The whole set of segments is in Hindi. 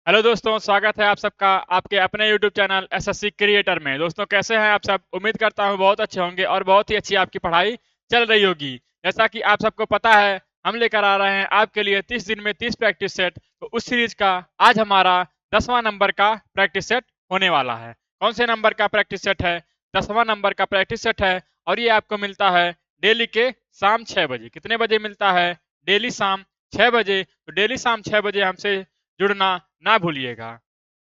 हेलो दोस्तों, स्वागत है आप सबका आपके अपने YouTube चैनल एसएससी क्रिएटर में। दोस्तों, कैसे हैं आप सब? उम्मीद करता हूं बहुत अच्छे होंगे और बहुत ही अच्छी आपकी पढ़ाई चल रही होगी। जैसा कि आप सबको पता है, हम लेकर आ रहे हैं आपके लिए 30 दिन में 30 प्रैक्टिस सेट। तो उस सीरीज का आज हमारा 10वां नंबर का प्रैक्टिस सेट होने वाला है। कौन से नंबर का प्रैक्टिस सेट है? 10वां नंबर का प्रैक्टिस सेट है और ये आपको मिलता है डेली के शाम 6 बजे। कितने बजे मिलता है? डेली शाम 6 बजे। तो डेली शाम 6 बजे हमसे जुड़ना ना भूलिएगा।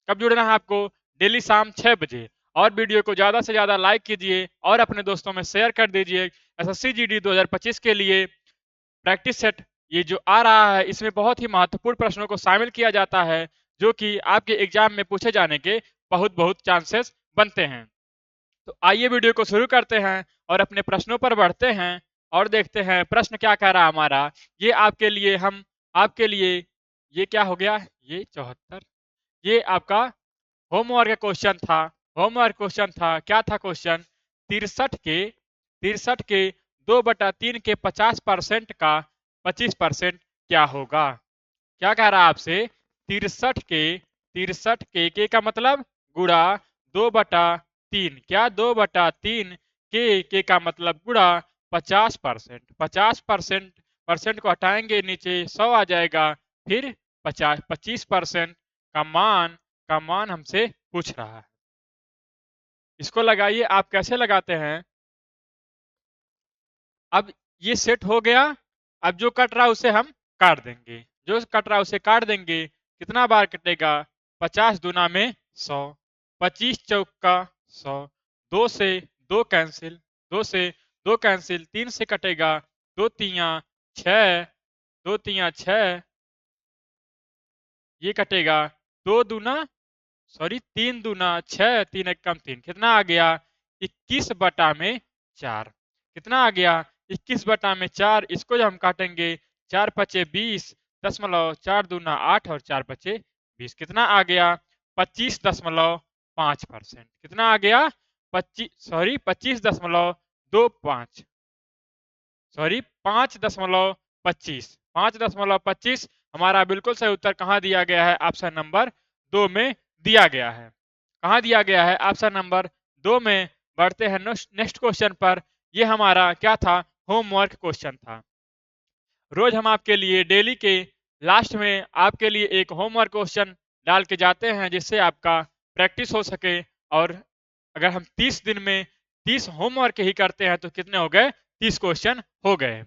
कब जुड़ना है आपको? डेली शाम 6 बजे। और वीडियो को ज़्यादा से ज़्यादा लाइक कीजिए और अपने दोस्तों में शेयर कर दीजिए। एसएससी जीडी 2025 के लिए प्रैक्टिस सेट ये जो आ रहा है, इसमें बहुत ही महत्वपूर्ण प्रश्नों को शामिल किया जाता है, जो कि आपके एग्जाम में पूछे जाने के बहुत बहुत चांसेस बनते हैं। तो आइए वीडियो को शुरू करते हैं और अपने प्रश्नों पर बढ़ते हैं और देखते हैं प्रश्न क्या कह रहा है हमारा। ये आपके लिए ये क्या हो गया? ये 74। ये आपका होमवर्क क्वेश्चन था। होमवर्क क्वेश्चन था, क्या था क्वेश्चन? 63 के 2/3 के 50% का 25% क्या होगा? क्या कह रहा है आपसे? 63 के का मतलब गुणा 2/3। क्या 2/3 के का मतलब गुणा 50%। 50% परसेंट को हटाएंगे, नीचे 100 आ जाएगा। फिर 25% का मान हमसे पूछ रहा है। इसको लगाइए। आप कैसे लगाते हैं? अब ये सेट हो गया। अब जो कट रहा है उसे हम काट देंगे। जो कट रहा है उसे काट देंगे। कितना बार कटेगा? 50 दूना में 100। 25 चौका 100। 2 से 2 कैंसिल। 2 से 2 कैंसिल। 3 से कटेगा। 2 तिया 6। 2 तिया 6। ये कटेगा। 2 दूना सॉरी 3 दूना 6। 3 एक कम 3। कितना आ गया? 21/4। कितना आ गया? 21/4। इसको जब हम काटेंगे, 4 पचे 20 दशमलव 4 दूना 8 और 4 पचे 20। कितना आ गया? 25.5%। कितना आ गया? 25.25 सॉरी 5.25। 5.25 हमारा बिल्कुल सही उत्तर कहाँ दिया गया है? ऑप्शन नंबर 2 में दिया गया है। कहाँ दिया गया है? ऑप्शन नंबर 2 में। बढ़ते हैं नेक्स्ट क्वेश्चन पर। ये हमारा क्या था? होमवर्क क्वेश्चन था। रोज हम आपके लिए डेली के लास्ट में आपके लिए एक होमवर्क क्वेश्चन डाल के जाते हैं, जिससे आपका प्रैक्टिस हो सके। और अगर हम 30 दिन में 30 होमवर्क ही करते हैं तो कितने हो गए? 30 क्वेश्चन हो गए।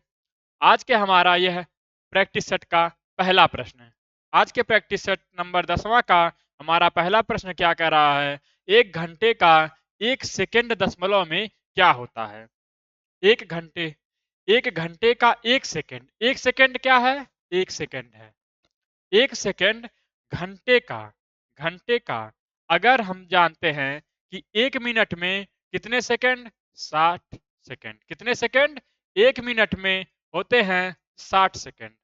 आज के हमारा यह प्रैक्टिस सेट का पहला प्रश्न है। आज के प्रैक्टिस सेट नंबर 10वां का हमारा पहला प्रश्न क्या कह रहा है? 1 घंटे का 1 सेकेंड दशमलव में क्या होता है? 1 घंटे 1 घंटे का 1 सेकेंड। 1 सेकेंड क्या है? 1 सेकेंड है। 1 सेकेंड घंटे का अगर हम जानते हैं कि 1 मिनट में कितने सेकेंड? 60 सेकेंड। कितने सेकेंड? 1 मिनट में होते हैं 60 सेकेंड।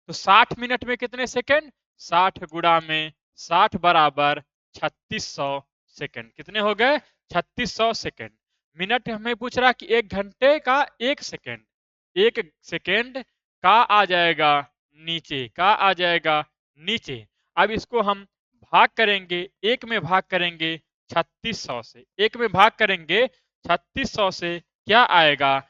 तो 60 मिनट में कितने सेकेंड? 60 गुणा में 60 बराबर 3600 सेकेंड। कितने हो गए? 3600 सेकेंड। मिनट हमें पूछ रहा कि 1 घंटे का 1 सेकेंड। 1 सेकेंड का आ जाएगा नीचे। का आ जाएगा नीचे। अब इसको हम भाग करेंगे। एक में भाग करेंगे 3600 से। एक में भाग करेंगे 3600 से। क्या आएगा?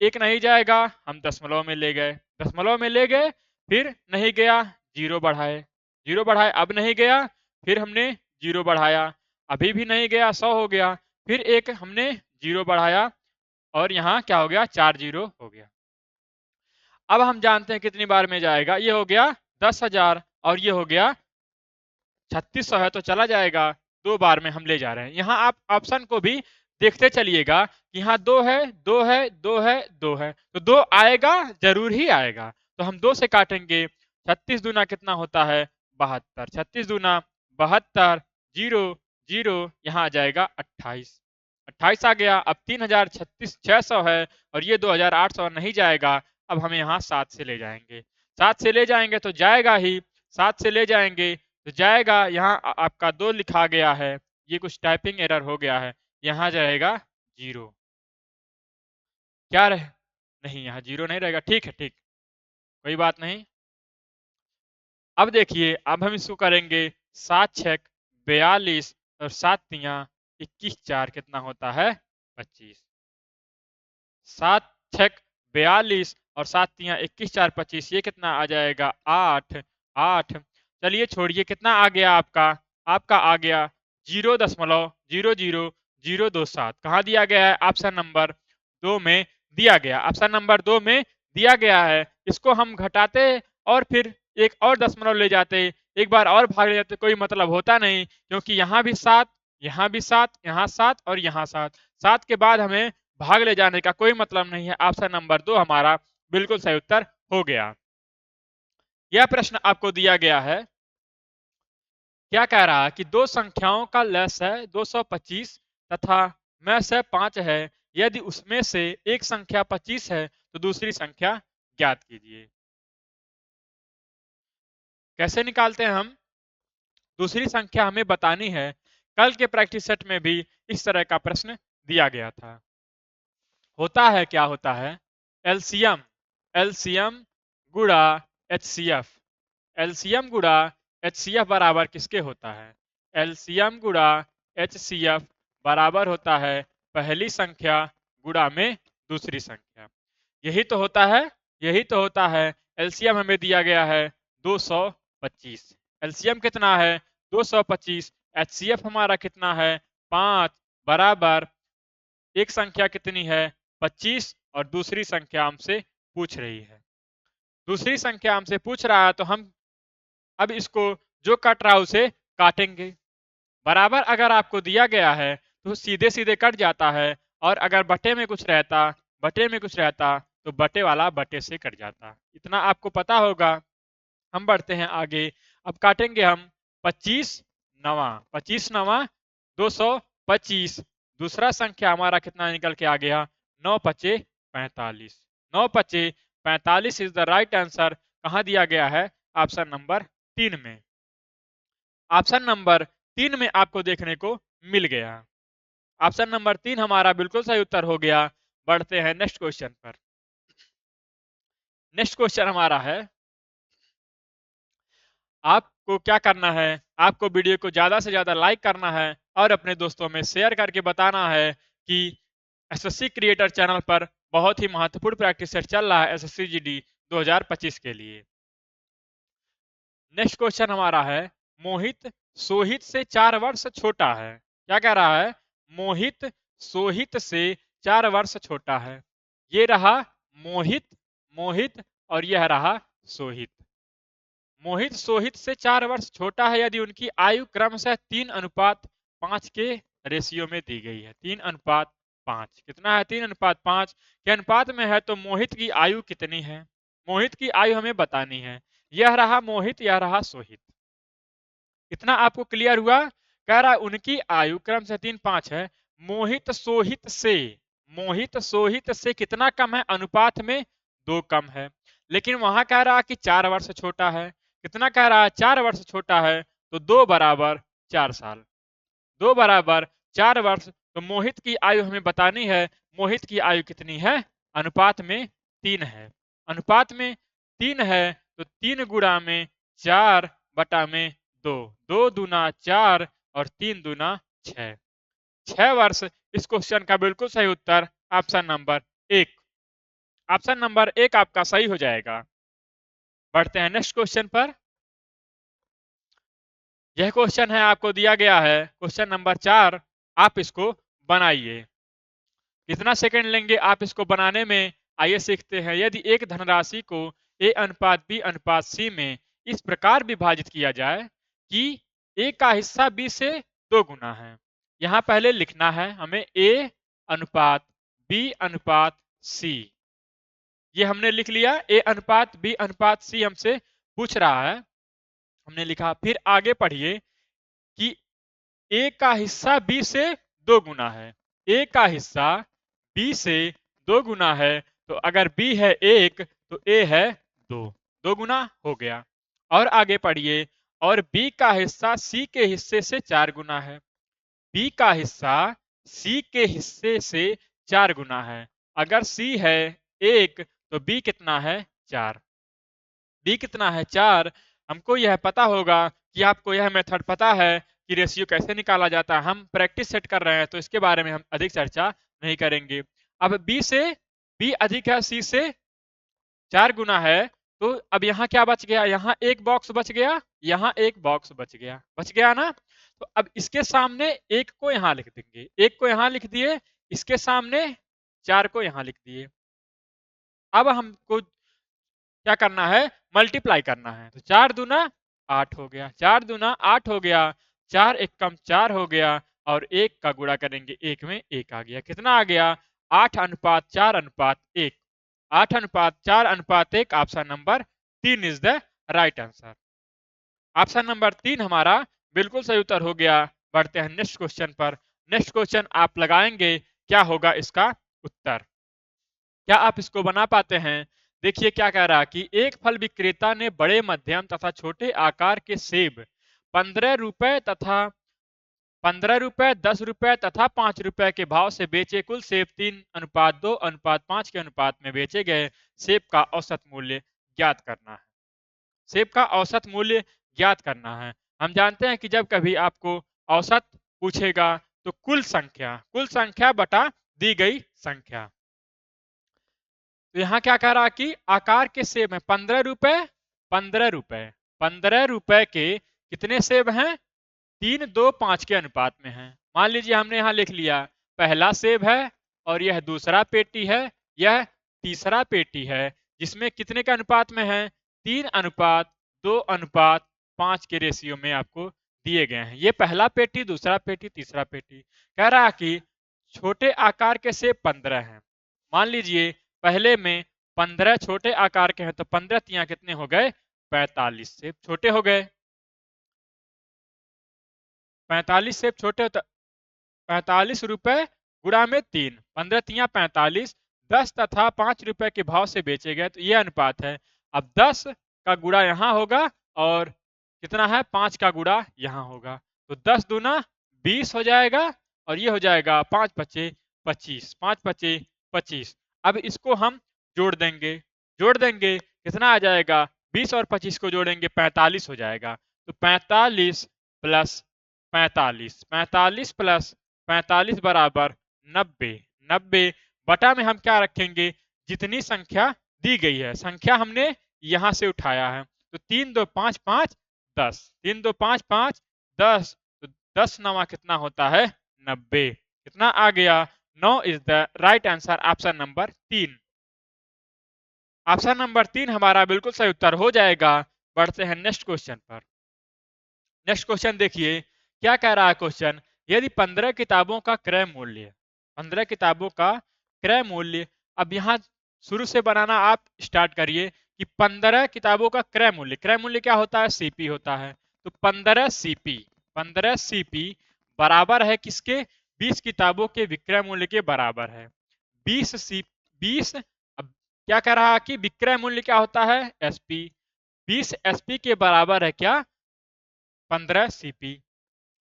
एक नहीं जाएगा, हम दशमलव में ले गए। दशमलव में ले गए, फिर नहीं गया, जीरो बढ़ाए। जीरो बढ़ाए, अब नहीं गया, फिर हमने जीरो बढ़ाया। अभी भी नहीं गया, 100 हो गया। फिर एक हमने जीरो बढ़ाया और यहाँ क्या हो गया? 4 जीरो हो गया। अब हम जानते हैं कितनी बार में जाएगा। ये हो गया 10,000 और ये हो गया 3600 है तो चला जाएगा। 2 बार में हम ले जा रहे हैं। यहाँ आप ऑप्शन को भी देखते चलिएगा कि यहाँ 2 है, 2 है, 2 है, 2 है, तो 2 आएगा, जरूर ही आएगा। तो हम 2 से काटेंगे। 36 दूना कितना होता है? 72। 36 दूना 72। जीरो जीरो यहाँ आ जाएगा 28। 28 आ गया। अब 3036 है और ये 2800 नहीं जाएगा। अब हम यहाँ 7 से ले जाएंगे। 7 से ले जाएंगे तो जाएगा ही। 7 से ले जाएंगे तो जाएगा। यहाँ आपका 2 लिखा गया है, ये कुछ टाइपिंग एरर हो गया है। यहाँ जाएगा जीरो। क्या रहे? नहीं, यहाँ जीरो नहीं रहेगा। ठीक है, ठीक, कोई बात नहीं। अब देखिए, अब हम इसको करेंगे 7 छक 42 और 7 तियां 21 4 कितना होता है 25। 7 छक 42 और 7 तियां 21 4 25, ये कितना आ जाएगा 8 8। चलिए छोड़िए, कितना आ गया आपका, आपका आ गया 0.000027। कहाँ दिया गया है, ऑप्शन नंबर 2 में दिया गया, ऑप्शन नंबर 2 में दिया गया है। इसको हम घटाते और फिर एक और दशमलव ले जाते, एक बार और भाग ले जाते, कोई मतलब होता नहीं, क्योंकि यहाँ भी 7, यहाँ भी 7, यहाँ 7 और यहाँ 7, 7 के बाद हमें भाग ले जाने का कोई मतलब नहीं है। ऑप्शन नंबर 2 हमारा बिल्कुल सही उत्तर हो गया। यह प्रश्न आपको दिया गया है, क्या कह रहा है कि दो संख्याओं का लस है 225 तथा में से 5 है, यदि उसमें से एक संख्या 25 है तो दूसरी संख्या ज्ञात कीजिए। कैसे निकालते हैं हम, दूसरी संख्या हमें बतानी है। कल के प्रैक्टिस सेट में भी इस तरह का प्रश्न दिया गया था। होता है, क्या होता है, एलसीएम, एलसीएम गुड़ा एचसीएफ, एलसीएम गुड़ा एचसीएफ बराबर किसके होता है, एलसीएम गुड़ा एचसीएफ बराबर होता है पहली संख्या गुड़ा में दूसरी संख्या। यही तो होता है, यही तो होता है। एलसीएम हमें दिया गया है 225, एलसीएम कितना है 225, एचसीएफ हमारा कितना है 5 बराबर एक संख्या कितनी है 25 और दूसरी संख्या हमसे पूछ रही है, दूसरी संख्या हमसे पूछ रहा है, तो हम अब इसको जो कट रहा है उसे काटेंगे। बराबर अगर आपको दिया गया है तो सीधे सीधे कट जाता है, और अगर बटे में कुछ रहता, बटे में कुछ रहता तो बटे वाला बटे से कट जाता, इतना आपको पता होगा। हम बढ़ते हैं आगे, अब काटेंगे हम 25 नवा, 25 नवा 225, दूसरा संख्या हमारा कितना निकल के आ गया 9 पचे 45, 9 पचे 45 इज द राइट आंसर। कहाँ दिया गया है, ऑप्शन नंबर 3 में, ऑप्शन नंबर 3 में आपको देखने को मिल गया। ऑप्शन नंबर 3 हमारा बिल्कुल सही उत्तर हो गया। बढ़ते हैं नेक्स्ट क्वेश्चन पर। नेक्स्ट क्वेश्चन हमारा है, आपको क्या करना है, आपको वीडियो को ज्यादा से ज्यादा लाइक करना है और अपने दोस्तों में शेयर करके बताना है कि एसएससी क्रिएटर चैनल पर बहुत ही महत्वपूर्ण प्रैक्टिस सेट चल रहा है एसएससी जीडी 2025 के लिए। नेक्स्ट क्वेश्चन हमारा है, मोहित सोहित से 4 वर्ष छोटा है। क्या कह रहा है, मोहित सोहित से 4 वर्ष छोटा है। ये रहा मोहित, मोहित और यह रहा सोहित। मोहित सोहित से 4 वर्ष छोटा है यदि उनकी आयु क्रमशः 3:5 के रेशियो में दी गई है। 3:5 कितना है, 3:5 के अनुपात में है, तो मोहित की आयु कितनी है, मोहित की आयु हमें बतानी है। यह रहा मोहित, यह रहा सोहित। इतना आपको क्लियर हुआ। कह रहा है उनकी आयु क्रम से 3:5 है, मोहित सोहित से, मोहित सोहित से कितना कम है, अनुपात में 2 कम है। लेकिन वहां कह रहा कि 4 वर्ष छोटा है, कितना कह रहा है 4 वर्ष छोटा है, तो 2 बराबर 4 साल, 2 बराबर 4 वर्ष। तो मोहित की आयु हमें बतानी है, मोहित की आयु कितनी है, अनुपात में 3 है, अनुपात में 3 है, तो 3 गुणा में 4 बटा में 2, 2 दूना 4 और 3 दूना 6, 6 वर्ष। इस क्वेश्चन का बिल्कुल सही उत्तर ऑप्शन नंबर 1, ऑप्शन नंबर 1 आपका सही हो जाएगा। बढ़ते हैं नेक्स्ट क्वेश्चन पर। यह क्वेश्चन है, आपको दिया गया है क्वेश्चन नंबर 4, आप इसको बनाइए। कितना सेकंड लेंगे आप इसको बनाने में, आइए सीखते हैं। यदि एक धनराशि को ए अनुपात बी अनुपात सी में इस प्रकार विभाजित किया जाए कि ए का हिस्सा बी से 2 गुना है। यहां पहले लिखना है हमें ए अनुपात बी अनुपात सी, ये हमने लिख लिया। ए अनुपात बी अनुपात सी हमसे पूछ रहा है, हमने लिखा। फिर आगे पढ़िए कि ए का हिस्सा बी से 2 गुना है, ए का हिस्सा बी से 2 गुना है, तो अगर बी है 1 तो ए है 2, 2 गुना हो गया। और आगे पढ़िए, और बी का हिस्सा सी के हिस्से से 4 गुना है, बी का हिस्सा सी के हिस्से से 4 गुना है। अगर सी है 1 तो बी कितना है 4, बी कितना है 4, हमको यह पता होगा कि आपको यह मेथड पता है कि रेशियो कैसे निकाला जाता है। हम प्रैक्टिस सेट कर रहे हैं तो इसके बारे में हम अधिक चर्चा नहीं करेंगे। अब बी अधिक है सी से 4 गुना है, तो अब यहाँ क्या बच गया, यहाँ एक बॉक्स बच गया, यहाँ एक बॉक्स बच गया ना। तो अब इसके सामने एक को यहाँ लिख देंगे, एक को यहाँ लिख दिए, इसके सामने 4 को यहाँ लिख दिए। अब हमको क्या करना है, मल्टीप्लाई करना है। तो 4 दूना 8 हो गया, 4 दूना 8 हो गया, 4 एक कम 4 हो गया, और एक का गुणा करेंगे एक में एक आ गया। कितना आ गया, 8:4:1। 8:4:1 option number 3 is the right answer. Option number 3 हमारा बिल्कुल सही उत्तर हो गया। बढ़ते हैं नेक्स्ट क्वेश्चन पर। नेक्स्ट क्वेश्चन आप लगाएंगे, क्या होगा इसका उत्तर, क्या आप इसको बना पाते हैं। देखिए क्या कह रहा है कि एक फल विक्रेता ने बड़े, मध्यम तथा छोटे आकार के सेब 15 रुपए तथा 15 रुपए, 10 रुपए तथा 5 रुपए के भाव से बेचे। कुल सेब 3:2:5 के अनुपात में बेचे गए। सेब का औसत मूल्य ज्ञात करना है। सेब का औसत मूल्य ज्ञात करना है। हम जानते हैं कि जब कभी आपको औसत पूछेगा तो कुल संख्या बटा दी गई संख्या। तो यहाँ क्या कह रहा कि आकार के सेब है 15 रुपए, 15 रुपए, 15 रुपए के कितने सेब हैं, 3:2:5 के अनुपात में है। मान लीजिए हमने यहाँ लिख लिया, पहला सेब है और यह दूसरा पेटी है, यह तीसरा पेटी है, जिसमें कितने के अनुपात में है, 3:2:5 के रेशियो में आपको दिए गए हैं। ये पहला पेटी, दूसरा पेटी, तीसरा पेटी। कह रहा कि छोटे आकार के सेब 15 हैं। मान लीजिए पहले में 15 छोटे आकार के हैं, तो 15 तिया कितने हो गए, 45 सेब छोटे हो गए। 45 सेब छोटे, तो 45 रुपए गुणा में 3, 15 तिया 45, 10 तथा 5 रुपए के भाव से बेचे गए, तो ये अनुपात है। अब 10 का गुणा यहाँ होगा और कितना है, 5 का गुणा यहाँ होगा, तो 10 दूना 20 हो जाएगा, और ये हो जाएगा 5 पचे 25, 5 पचे 25। अब इसको हम जोड़ देंगे कितना आ जाएगा, 20 और 25 को जोड़ेंगे 45 हो जाएगा। तो 45 प्लस 45, 45 प्लस 45 बराबर 90। 90 बटा में हम क्या रखेंगे, जितनी संख्या दी गई है, संख्या हमने यहां से उठाया है, तो 3:2:5=5, 10, 3:2:5=5, 10, तो 10 नवा कितना होता है, 90। कितना आ गया, 9 is the right answer, option number 3। Option number 3 हमारा बिल्कुल सही उत्तर हो जाएगा। बढ़ते हैं नेक्स्ट क्वेश्चन पर। नेक्स्ट क्वेश्चन देखिए क्या कह रहा है क्वेश्चन, यदि 15 किताबों का क्रय मूल्य, 15 किताबों का क्रय मूल्य, अब यहाँ शुरू से बनाना आप स्टार्ट करिए कि 15 किताबों का क्रय मूल्य क्या होता है, सीपी होता है। तो 15 सीपी बराबर है किसके, 20 किताबों के विक्रय मूल्य के बराबर है। 20 अब क्या कह रहा है कि विक्रय मूल्य क्या होता है, एसपी। 20 एसपी के बराबर है क्या, 15 सीपी।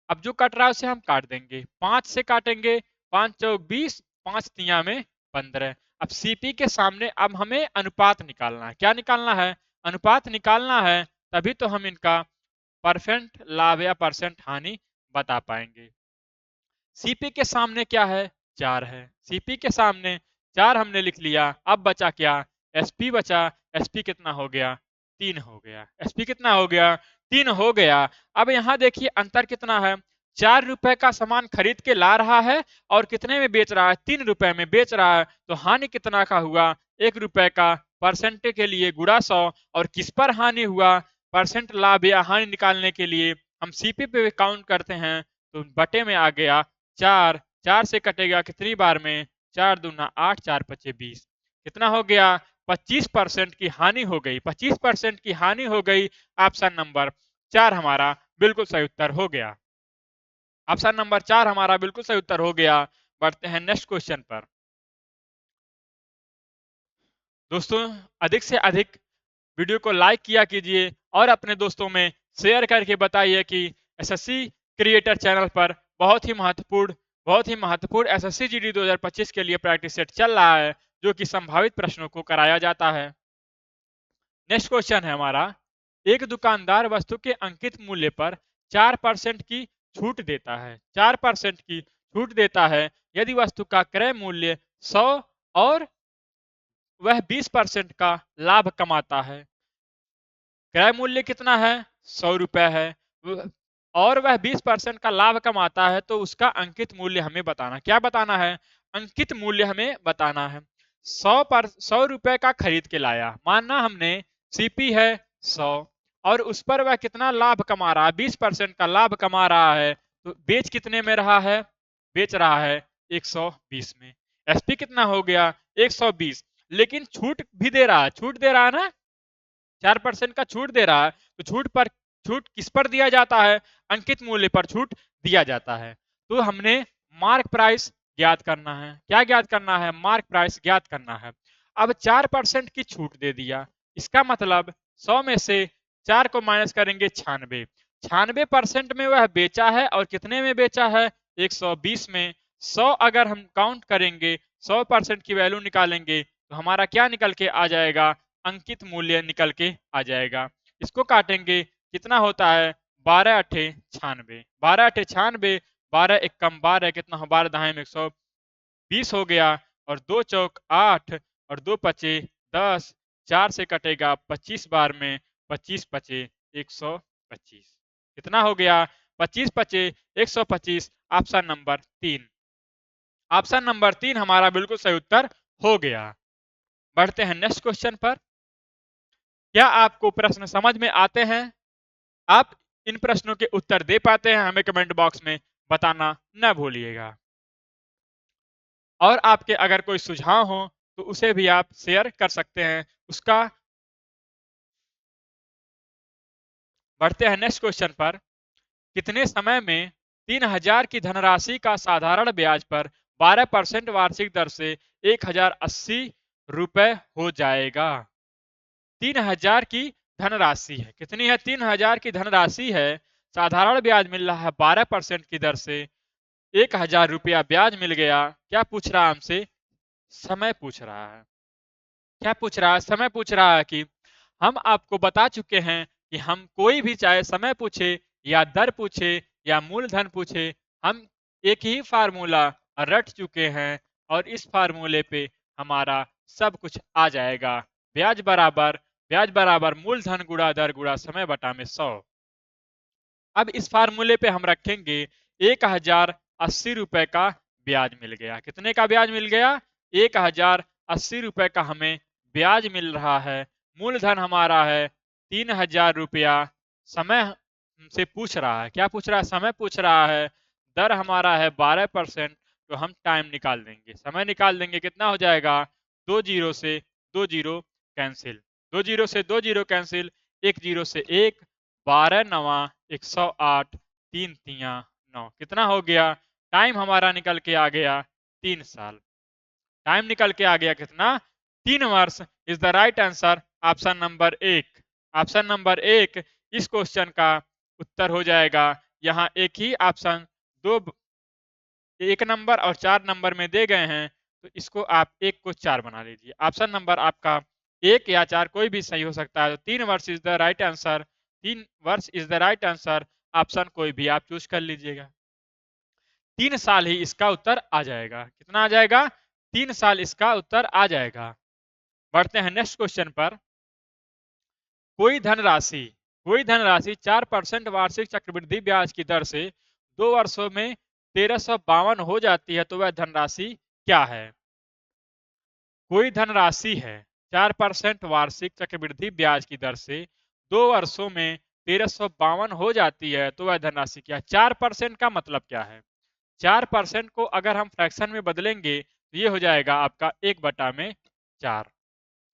अब जो कट रहा है उसे हम काट देंगे, 5 से काटेंगे, 5 चौक 20, 5 तिया में 15। अब सीपी के सामने अब हमें अनुपात निकालना है। क्या निकालना है, अनुपात निकालना है, तभी तो हम इनका परसेंट लाभ या परसेंट हानि बता पाएंगे। सीपी के सामने क्या है, 4 है, सीपी के सामने 4 हमने लिख लिया। अब बचा क्या, एसपी बचा। एसपी कितना हो गया, 3 हो गया। एसपी कितना हो गया, 3 हो गया। अब यहाँ देखिए अंतर कितना है, 4 रुपए का सामान खरीद के ला रहा है और कितने में बेच रहा है, 3 रुपए में बेच रहा है। तो हानि कितना का हुआ, 1 रुपए का। परसेंट के लिए गुणा 100, और किस पर हानि हुआ, परसेंट लाभ या हानि निकालने के लिए हम सीपी पे काउंट करते हैं। तो बटे में आ गया 4, 4 से कटेगा कितनी बार में, 4 दूना 8, 4 पचे 20। कितना हो गया, 25% की हानि हो गई, 25% की हानि हो गई। ऑप्शन नंबर 4 हमारा बिल्कुल सही उत्तर हो गया। ऑप्शन नंबर 4 हमारा बिल्कुल सही उत्तर हो गया। बढ़ते हैं नेक्स्ट क्वेश्चन पर। दोस्तों अधिक से अधिक वीडियो को लाइक किया कीजिए और अपने दोस्तों में शेयर करके बताइए कि एसएससी क्रिएटर चैनल पर बहुत ही महत्वपूर्ण एसएससी जीडी 2025 के लिए प्रैक्टिस सेट चल रहा है, जो कि संभावित प्रश्नों को कराया जाता है। नेक्स्ट क्वेश्चन है हमारा, एक दुकानदार वस्तु के अंकित मूल्य पर 4% की छूट देता है, 4% की छूट देता है यदि वस्तु का क्रय मूल्य 100 और वह 20% का लाभ कमाता है। क्रय मूल्य कितना है? 100 रुपए है और वह 20% का लाभ कमाता है, तो उसका अंकित मूल्य हमें बताना। क्या बताना है? अंकित मूल्य हमें बताना है। 100 रुपए का खरीद के लाया, मानना हमने सीपी है 100 और उस पर वह कितना लाभ कमा रहा है? 20% का लाभ कमा रहा है, तो बेच कितने में रहा है? बेच रहा है 120 में। एसपी कितना हो गया? 120, लेकिन छूट भी दे रहा है, छूट दे रहा है ना, 4% का छूट दे रहा है, तो छूट किस पर दिया जाता है? अंकित मूल्य पर छूट दिया जाता है। तो हमने मार्क प्राइस ज्ञात करना है। क्या ज्ञात करना है? मार्क प्राइस ज्ञात करना है। अब 4% की छूट दे दिया, इसका मतलब 100 में से 4 को माइनस करेंगे 96, 96% में वह बेचा है और कितने में बेचा है? 120 में। 100 अगर हम काउंट करेंगे, 100% की वैल्यू निकालेंगे, तो हमारा क्या निकल के आ जाएगा? अंकित मूल्य निकल के आ जाएगा। इसको काटेंगे, कितना होता है? 12 अठे 96, 12 अठे 96, 12 एक कम 12, कितना हो? 12 दहाई में 120 हो गया, और 2 चौक 8 और 2 पचे 10, 4 से कटेगा 25 बार में, 25 पचे 125, कितना हो गया? 25 पचे 125। ऑप्शन नंबर 3, ऑप्शन नंबर 3 हमारा बिल्कुल सही उत्तर हो गया। बढ़ते हैं नेक्स्ट क्वेश्चन पर। क्या आपको प्रश्न समझ में आते हैं? आप इन प्रश्नों के उत्तर दे पाते हैं? हमें कमेंट बॉक्स में बताना न भूलिएगा। और आपके अगर कोई सुझाव हो तो उसे भी आप शेयर कर सकते हैं उसका। बढ़ते हैं नेक्स्ट क्वेश्चन पर। कितने समय में 3000 की धनराशि का साधारण ब्याज पर 12% वार्षिक दर से 1080 रुपए हो जाएगा? 3000 की धनराशि है, कितनी है? 3000 की धनराशि है, साधारण ब्याज मिल रहा है 12% की दर से, 1000 रुपया ब्याज मिल गया। क्या पूछ रहा है हमसे? समय पूछ रहा है। क्या पूछ रहा है? समय पूछ रहा है कि हम आपको बता चुके हैं कि हम कोई भी चाहे समय पूछे या दर पूछे या मूलधन पूछे, हम एक ही फार्मूला रट चुके हैं और इस फार्मूले पे हमारा सब कुछ आ जाएगा। ब्याज बराबर मूलधन गुणा दर गुणा समय बटा में 100। अब इस फार्मूले पे हम रखेंगे 1080 रुपए का ब्याज मिल गया। कितने का ब्याज मिल गया? 1080 रुपए का हमें ब्याज मिल रहा है। मूलधन हमारा है 3000 रुपया। समय से पूछ रहा है, क्या पूछ रहा है? समय पूछ रहा है। दर हमारा है 12%, तो हम टाइम निकाल देंगे, समय निकाल देंगे। कितना हो जाएगा? 2 जीरो से 2 जीरो कैंसिल, 2 जीरो से 2 जीरो कैंसिल, 1 जीरो से 1, 12 नवा 108, 3 तिया 9, कितना हो गया? टाइम हमारा निकल के आ गया 3 साल। टाइम निकल के आ गया कितना? 3 वर्ष is the right answer. Option number 1, option number 1 इस क्वेश्चन का उत्तर हो जाएगा। यहाँ एक ही ऑप्शन 2, 1 नंबर और 4 नंबर में दे गए हैं, तो इसको आप 1 को 4 बना लीजिए। ऑप्शन नंबर आपका 1 या 4 कोई भी सही हो सकता है। तो 3 वर्ष इज द राइट आंसर, 3 वर्ष is the right answer. Option कोई भी आप चूज कर लीजिएगा। 3 साल ही इसका उत्तर आ जाएगा। कितना आ जाएगा? 3 साल इसका उत्तर आ जाएगा। बढ़ते हैं नेक्स्ट क्वेश्चन पर। कोई धनराशि कोई धनराशि 4% वार्षिक चक्रवृद्धि ब्याज की दर से 2 वर्षों में 1352 हो जाती है, तो वह धनराशि क्या है? कोई धनराशि है 4% वार्षिक चक्रवृद्धि ब्याज की दर से 2 वर्षों में 1352 हो जाती है, तो वह धनराशि क्या है? 4% का मतलब क्या है? 4% को अगर हम फ्रैक्शन में बदलेंगे तो ये हो जाएगा आपका 1/4।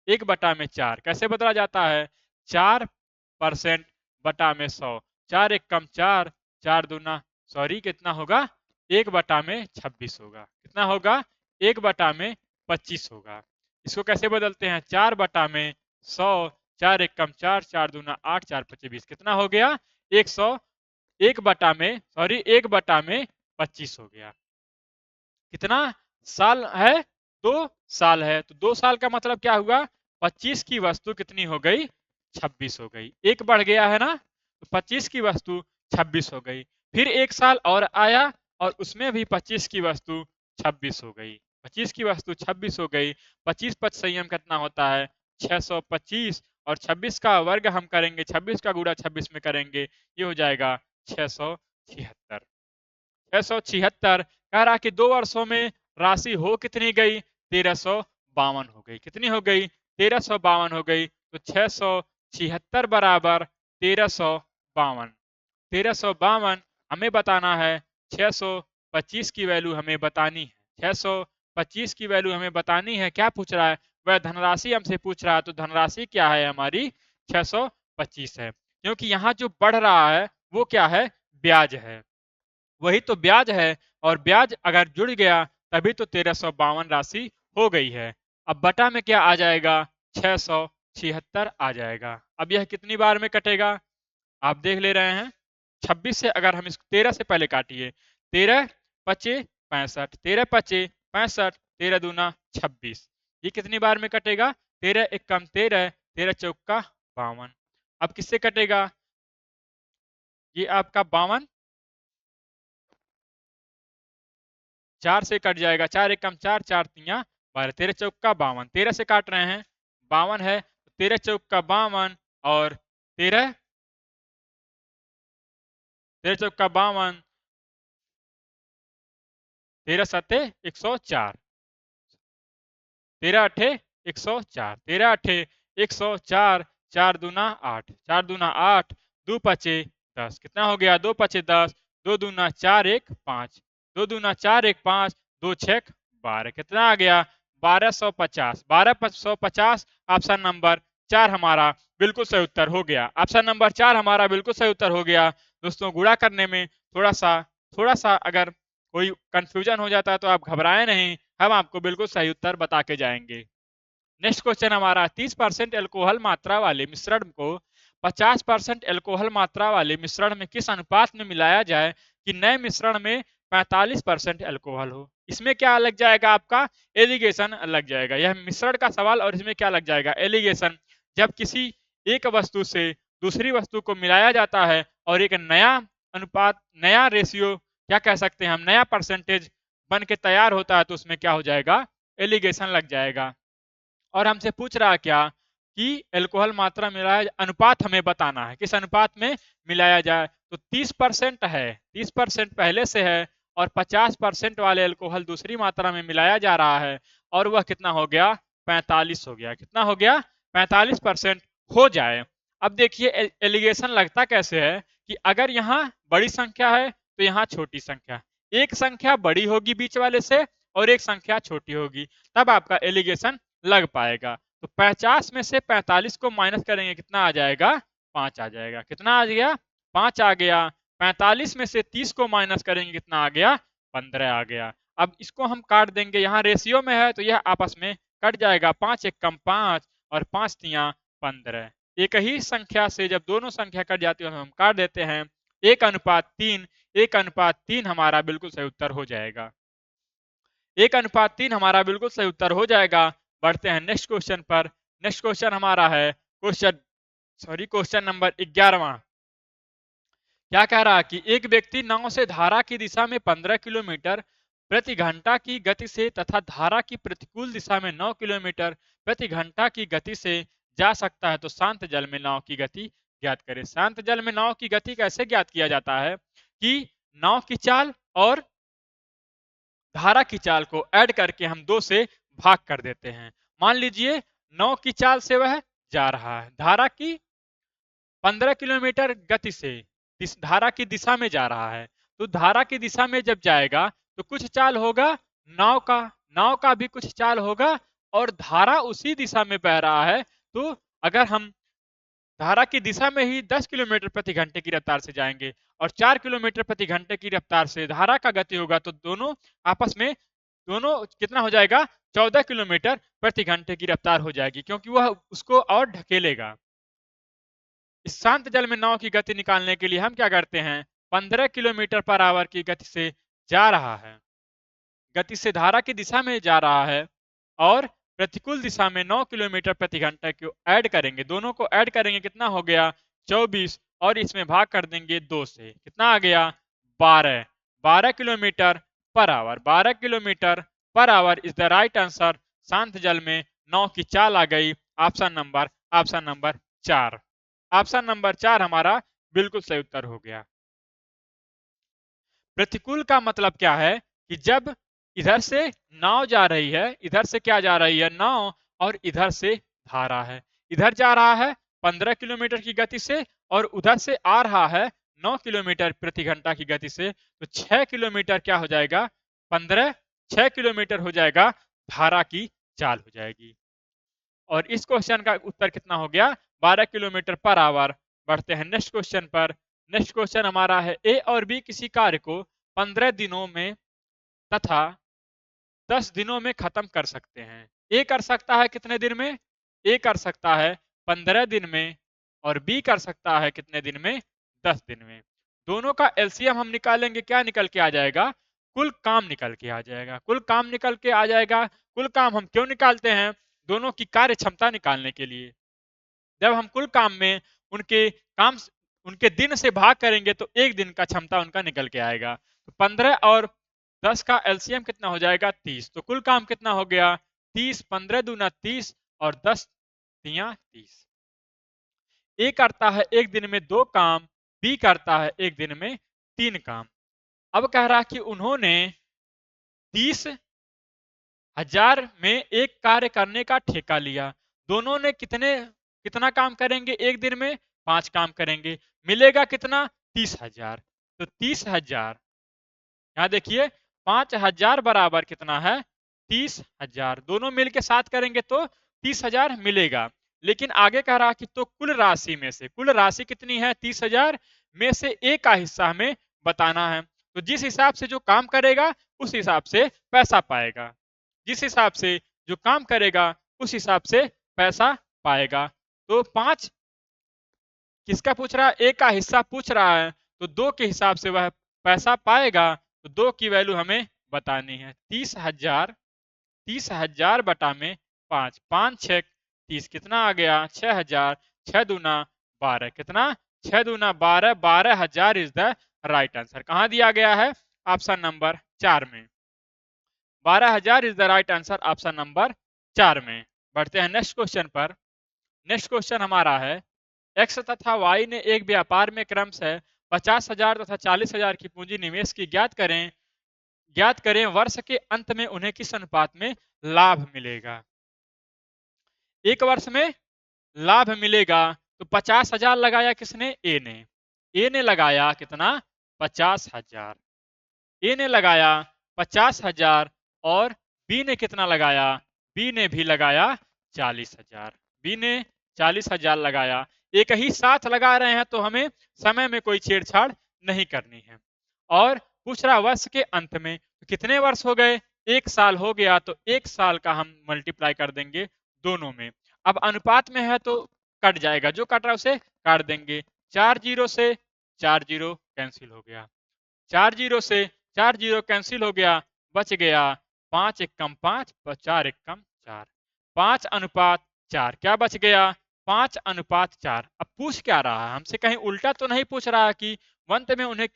1/4 कैसे बदला जाता है? 4% बटा में 100, 4 एक कम 4, 4 दूना सॉरी कितना होगा? 1/26 होगा। कितना होगा? 1/25 होगा। इसको कैसे बदलते हैं? 4/100, 4 एक कम 4, 4 दूना 8, 4 पचे 20, कितना हो गया? 100, 1/25 हो गया। कितना साल है? 2 साल है। तो 2 साल का मतलब क्या हुआ? 25 की वस्तु कितनी हो गई? 26 हो गई। एक बढ़ गया है ना, तो 25 की वस्तु 26 हो गई। फिर एक साल और आया और उसमें भी 25 की वस्तु 26 हो गई। 25 की वस्तु 26 हो गई। 25 पच संयम कितना होता है? 625। और 26 का वर्ग हम करेंगे, 26 का गुणा 26 में करेंगे, ये हो जाएगा 676। 676 कह रहा कि 2 वर्षों में राशि हो कितनी गई? 1352 हो गई। कितनी हो गई? 1352 हो गई। तो 676 बराबर 1352। 1352 हमें बताना है। 625 की वैल्यू हमें बतानी है। 625 की वैल्यू हमें बतानी है। क्या पूछ रहा है? वह धनराशि हमसे पूछ रहा है। तो धनराशि क्या है हमारी? 625 है। क्योंकि यहाँ जो बढ़ रहा है वो क्या है? ब्याज है। वही तो ब्याज है, और ब्याज अगर जुड़ गया तभी तो 1352 राशि हो गई है। अब बटा में क्या आ जाएगा? 676 आ जाएगा। अब यह कितनी बार में कटेगा? आप देख ले रहे हैं। 26 से अगर हम इसको 13 से पहले काटिए, 13 पचे 65, 13 पचे 65, 13 दूना 26। ये कितनी बार में कटेगा? 13 एकम 13, 13 चौका 52। अब किससे कटेगा? ये आपका 52 4 से कट जाएगा। 4 एकम 4, 4 तिया 12, 13 चौका 52। 13 से काट रहे हैं, 52 है, 13 चौका 52 और 13, 13 चौका 52, 13 सत्ते 104, 13 अठे 104, 13 अठे 104, 4 दूना 8, 4 दूना 8, 2 पचे 10। कितना हो गया? 2 पचे 10, 2 दूना 4 1 5, 2 दूना 4 1 5, 2 छक 12। कितना आ गया? 1250। 1250। ऑप्शन नंबर 4 हमारा बिल्कुल सही उत्तर हो गया। ऑप्शन नंबर 4 हमारा बिल्कुल सही उत्तर हो गया। दोस्तों, गुणा करने में थोड़ा सा अगर कोई कंफ्यूजन हो जाता है तो आप घबराएं नहीं, हम आपको बिल्कुल सही उत्तर बता के जाएंगे। नेक्स्ट क्वेश्चन हमारा, 30% एल्कोहल मात्रा वाले मिश्रण को 50% एल्कोहल मात्रा वाले मिश्रण में किस अनुपात में मिलाया जाए कि नए मिश्रण में 45% एल्कोहल हो? इसमें क्या लग जाएगा? आपका एलिगेशन लग जाएगा। यह मिश्रण का सवाल और इसमें क्या लग जाएगा? एलिगेशन। जब किसी एक वस्तु से दूसरी वस्तु को मिलाया जाता है और एक नया अनुपात, नया रेशियो, क्या कह सकते हैं हम, नया परसेंटेज बन के तैयार होता है, तो उसमें क्या हो जाएगा? एलिगेशन लग जाएगा। और हमसे पूछ रहा क्या कि एल्कोहल मात्रा मिलाया, अनुपात हमें बताना है, किस अनुपात में मिलाया जाए। तो 30% है, 30% पहले से है, और 50% वाले एल्कोहल दूसरी मात्रा में मिलाया जा रहा है, और वह कितना हो गया? 45 हो गया। कितना हो गया? 45% हो जाए। अब देखिए एलिगेशन लगता कैसे है कि अगर यहाँ बड़ी संख्या है तो यहाँ छोटी संख्या, एक संख्या बड़ी होगी बीच वाले से और एक संख्या छोटी होगी, तब आपका एलिगेशन लग पाएगा। तो 50 में से 45 को माइनस करेंगे, कितना आ जाएगा? 5 आ जाएगा। कितना आ गया? 5 आ गया। 45 में से 30 को माइनस करेंगे, कितना आ गया? 15 आ गया। अब इसको हम काट देंगे, यहाँ रेशियो में है तो यह आपस में कट जाएगा। 5 एक कम 5 और 5 तिया 15। एक ही संख्या से जब दोनों संख्या कट जाती है तो हम काट देते हैं। 1:3, 1:3 हमारा बिल्कुल सही उत्तर हो जाएगा। 1:3 हमारा बिल्कुल सही उत्तर हो जाएगा। बढ़ते हैं नेक्स्ट क्वेश्चन पर। नेक्स्ट क्वेश्चन हमारा है क्वेश्चन नंबर 11वां। क्या कह रहा है कि एक व्यक्ति नाव से धारा की दिशा में 15 किलोमीटर प्रति घंटा की गति से तथा धारा की प्रतिकूल दिशा में 9 किलोमीटर प्रति घंटा की गति से जा सकता है, तो शांत जल में नाव की गति ज्ञात करें। शांत जल में नाव की गति कैसे ज्ञात किया जाता है कि नाव की चाल और धारा की चाल को ऐड करके हम 2 से भाग कर देते हैं। मान लीजिए नाव की चाल से वह जा रहा है, धारा की 15 किलोमीटर गति से धारा की दिशा में जा रहा है, तो धारा की दिशा में जब जाएगा तो कुछ चाल होगा नाव का भी कुछ चाल होगा, और धारा उसी दिशा में बह रहा है। तो अगर हम धारा की दिशा में ही 10 किलोमीटर प्रति घंटे की रफ्तार से जाएंगे और 4 किलोमीटर प्रति घंटे की रफ्तार से धारा का गति होगा, तो दोनों आपस में कितना हो जाएगा? 14 किलोमीटर प्रति घंटे की रफ्तार हो जाएगी, क्योंकि वह उसको और ढकेलेगा। इस शांत जल में नाव की गति निकालने के लिए हम क्या करते हैं? 15 किलोमीटर पर आवर की गति से जा रहा है, गति से धारा की दिशा में जा रहा है, और प्रतिकूल दिशा में 9 किलोमीटर प्रति घंटा को ऐड करेंगे, दोनों को ऐड करेंगे, कितना हो गया 24, और इसमें भाग कर देंगे 2 से, कितना आ गया 12, 12 kilometre per hour, 12 kilometre per hour is the right answer. शांत जल में 9 की चाल आ गई। ऑप्शन नंबर 4, ऑप्शन नंबर 4 हमारा बिल्कुल सही उत्तर हो गया। प्रतिकूल का मतलब क्या है कि जब इधर से नाव जा रही है, इधर से क्या जा रही है नाव, और इधर से धारा है, इधर जा रहा है 15 किलोमीटर की गति से और उधर से आ रहा है 9 किलोमीटर प्रति घंटा की गति से, तो 6 किलोमीटर क्या हो जाएगा 15, 6 किलोमीटर हो जाएगा धारा की चाल हो जाएगी। और इस क्वेश्चन का उत्तर कितना हो गया 12 किलोमीटर पर आवर। बढ़ते हैं नेक्स्ट क्वेश्चन पर। नेक्स्ट क्वेश्चन हमारा है ए और बी किसी कार्य को 15 दिनों में तथा 10 दिनों में खत्म कर सकते हैं। ए कर सकता है कितने दिन में, ए कर सकता है 15 दिन में, और बी कर सकता है कितने दिन में 10 दिन में। दोनों का एलसीएम हम निकालेंगे, क्या निकल के आ जाएगा कुल काम निकल के आ जाएगा, कुल काम निकल के आ जाएगा। कुल काम हम क्यों निकालते हैं, दोनों की कार्य क्षमता निकालने के लिए। जब हम कुल काम में उनके दिन से भाग करेंगे तो एक दिन का क्षमता उनका निकल के आएगा। तो 15 और 10 का एलसीएम कितना हो जाएगा 30, तो कुल काम कितना हो गया 30, 15 दूना 30 और 10 तिया 30। ए करता है एक दिन में 2 काम, बी करता है एक दिन में 3 काम। अब कह रहा कि उन्होंने 30,000 में एक कार्य करने का ठेका लिया। दोनों ने कितना काम करेंगे एक दिन में 5 काम करेंगे, मिलेगा कितना 30,000। तो 30,000 यहाँ देखिए 5,000 बराबर कितना है 30,000, दोनों मिलके साथ करेंगे तो 30,000 मिलेगा। लेकिन आगे कह रहा कि तो कुल राशि में से, कुल राशि कितनी है 30,000 में से एक का हिस्सा हमें बताना है। तो जिस हिसाब से जो काम करेगा उस हिसाब से पैसा पाएगा, जिस हिसाब से जो काम करेगा उस हिसाब से पैसा पाएगा। तो 5 किसका पूछ रहा है, एक का हिस्सा पूछ रहा है, तो 2 के हिसाब से वह पैसा पाएगा। तो 2 की वैल्यू हमें बतानी है। 30,000 बटा में 5, 5 6 30 कितना आ गया 6,000, 6 दूना 12 कितना 6 दूना 12, 12,000 इज द राइट आंसर। कहां दिया गया है ऑप्शन नंबर 4 में, 12,000 is the right answer option number 4 में। बढ़ते हैं नेक्स्ट क्वेश्चन पर। नेक्स्ट क्वेश्चन हमारा है एक्स तथा वाई ने एक व्यापार में क्रमशः 50,000 तथा 40,000 की पूंजी निवेश की, ज्ञात करें वर्ष के अंत में उन्हें किस अनुपात में लाभ मिलेगा। एक वर्ष में लाभ मिलेगा तो 50,000 लगाया किसने ए ने लगाया कितना 50,000, ए ने लगाया 50,000 और बी ने कितना लगाया, बी ने भी लगाया 40,000, बी ने 40,000 लगाया। एक ही साथ लगा रहे हैं तो हमें समय में कोई छेड़छाड़ नहीं करनी है। और पूछ रहा वर्ष के अंत में, तो कितने वर्ष हो गए 1 साल हो गया, तो 1 साल का हम मल्टीप्लाई कर देंगे दोनों में। अब अनुपात में है तो कट जाएगा, जो कट रहा है उसे काट देंगे। 4 जीरो से 4 जीरो कैंसिल हो गया, 4 जीरो से 4 जीरो कैंसिल हो गया, बच गया 5 एकम 5, 4 एकम 4, 5 अनुपात 4 क्या बच गया 5 अनुपात 4। अब पूछ क्या रहा है हमसे, कहीं उल्टा तो नहीं पूछ रहा कि अंत में उन्हें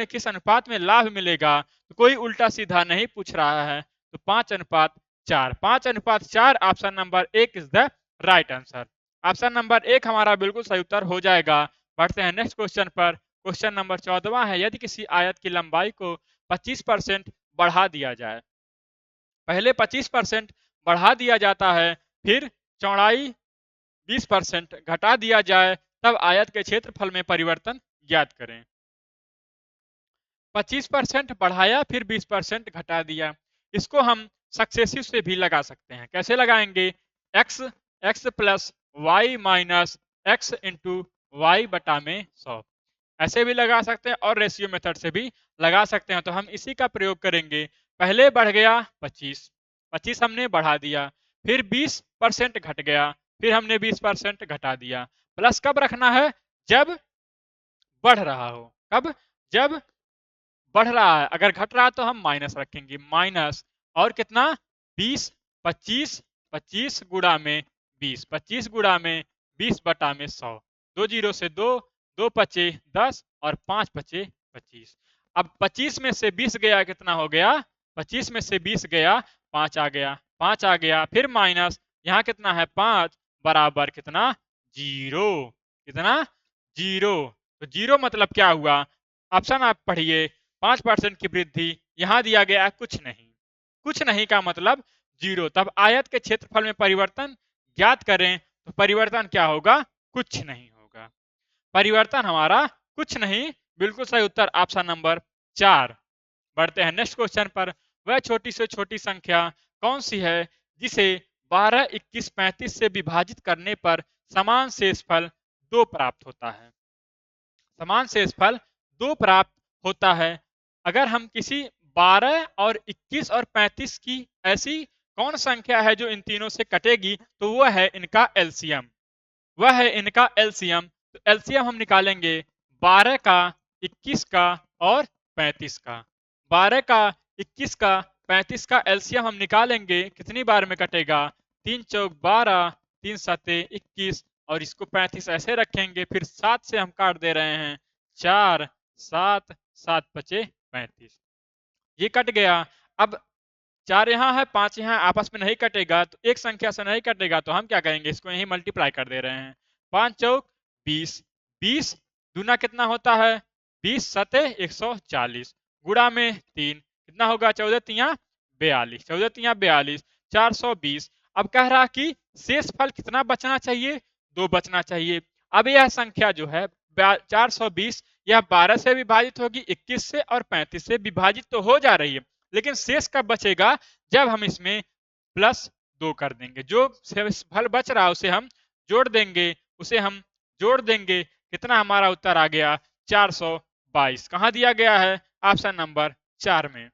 किस अनुपात में लाभ मिलेगा, तो कोई उल्टा सीधा नहीं पूछ रहा है। तो 5 अनुपात 4, 5 अनुपात 4 option number 1 is the right answer. Option number 1 हमारा बिल्कुल सही उत्तर हो जाएगा। बढ़ते हैं नेक्स्ट क्वेश्चन पर। क्वेश्चन नंबर 14 है यदि किसी आयत की लंबाई को 25% बढ़ा दिया जाए, पहले 25% बढ़ा दिया जाता है, फिर चौड़ाई 20% घटा दिया जाए, तब आयत के क्षेत्रफल में परिवर्तन ज्ञात करें। 25% बढ़ाया फिर 20% घटा दिया, इसको हम सक्सेसिव से भी लगा सकते हैं। कैसे लगाएंगे, x plus y minus x into y बटा में 100, ऐसे भी लगा सकते हैं और रेशियो मेथड से भी लगा सकते हैं। तो हम इसी का प्रयोग करेंगे। पहले बढ़ गया 25 हमने बढ़ा दिया, फिर 20% घट गया, फिर हमने 20% घटा दिया। प्लस कब रखना है, जब बढ़ रहा हो। कब, जब बढ़ रहा है। अगर घट रहा है तो हम माइनस रखेंगे, माइनस और कितना 20 25 25 गुणा में 20, 25 गुणा में 20 बटा में 100, 2 जीरो से 2, 2 पचे 10 और 5 पचे 25। अब 25 में से 20 गया कितना हो गया, 25 में से 20 गया 5 आ गया, 5 आ गया, फिर माइनस यहाँ कितना है 5 बराबर कितना, जीरो, कितना, जीरो। तो जीरो मतलब क्या हुआ, ऑप्शन आप पढ़िए, 5% की वृद्धि, यहां दिया गया है कुछ नहीं, कुछ नहीं का मतलब जीरो। तब आयत के क्षेत्रफल में परिवर्तन ज्ञात करें तो परिवर्तन क्या होगा, कुछ नहीं होगा, परिवर्तन हमारा कुछ नहीं, बिल्कुल सही उत्तर ऑप्शन नंबर 4। बढ़ते हैं नेक्स्ट क्वेश्चन पर। वह छोटी से छोटी संख्या कौन सी है जिसे 12, 21, 35 से विभाजित करने पर समान शेषफल 2 प्राप्त होता है, समान शेषफल 2 प्राप्त होता है। अगर हम किसी 12 और 21 और 35 की ऐसी कौन संख्या है जो इन तीनों से कटेगी, तो वह है इनका एलसीएम, वह है इनका एलसीएम। तो एलसीएम हम निकालेंगे 12 का, 21 का और 35 का, 12 का, 21 का, 35 का एलसीएम हम निकालेंगे, कितनी बार में कटेगा, 3 चौक 12, 3 सते 21 और इसको 35 ऐसे रखेंगे, फिर 7 से हम काट दे रहे हैं, 4 7 7 पचे 35, ये कट गया। अब 4 यहाँ है, 5 यहाँ, आपस में नहीं कटेगा, तो एक संख्या से नहीं कटेगा, तो हम क्या करेंगे, इसको यही मल्टीप्लाई कर दे रहे हैं, 5 चौक 20, 20 दूना कितना होता है, 20 सते 140 गुणा में 3 कितना होगा, 14 तिया 42, 14 तिया 42, 420। अब कह रहा कि शेषफल कितना बचना चाहिए, 2 बचना चाहिए। अब यह संख्या जो है 420, यह 12 से विभाजित होगी, 21 से और 35 से विभाजित तो हो जा रही है, लेकिन शेष कब बचेगा, जब हम इसमें +2 कर देंगे, जो फल बच रहा है उसे हम जोड़ देंगे, उसे हम जोड़ देंगे, कितना हमारा उत्तर आ गया 422। कहां दिया गया है, ऑप्शन नंबर 4 में,